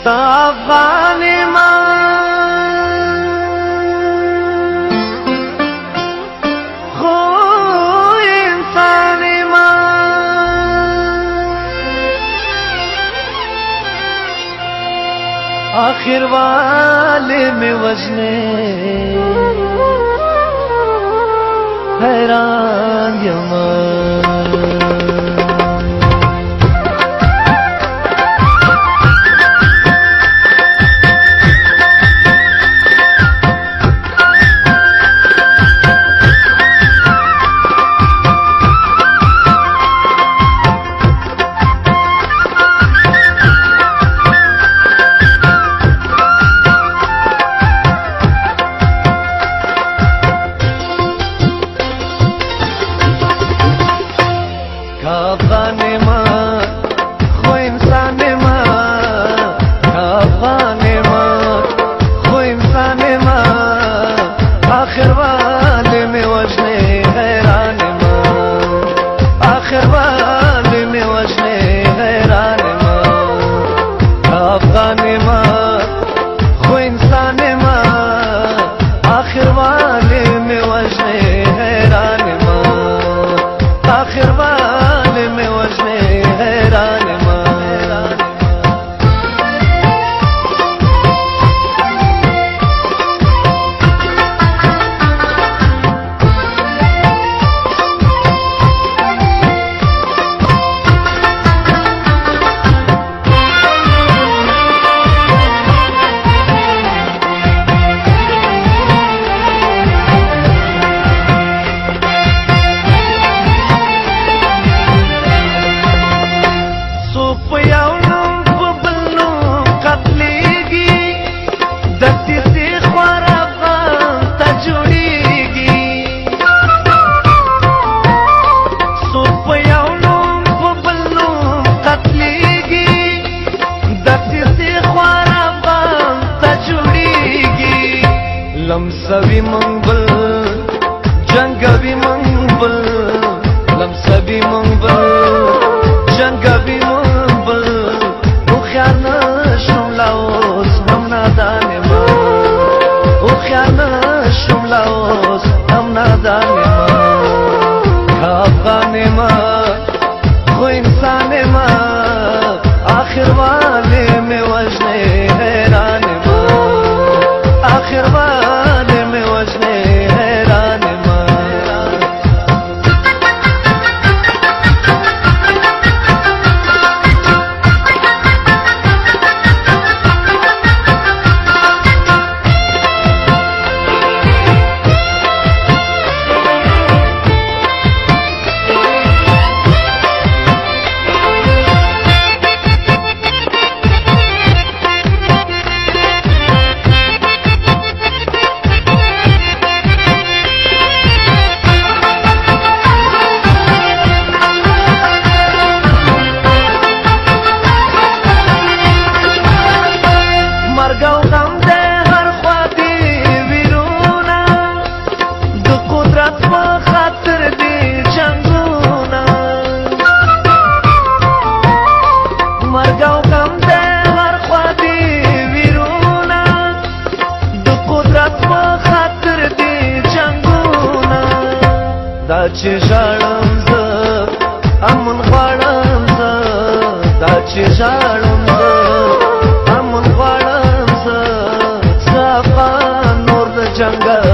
افغان ما خو انسان ما آخر والے میں وجنے حیران یما लमसबी मंगल जंगबी मंगल लमसबी मंगल जंगबी मंगल उख्याना शुमलाओस हम नादाने मा उख्याना शुमलाओस हम नादाने मा अफगाने मा वो इंसाने मा आखिर वाले में वजने हैरान मा आखिर वाले में वजने हैरान मा दाचे जाळम ज अमन वाळम ज दाचे जाळम ज अमन वाळम ज साफा नूर द जंगल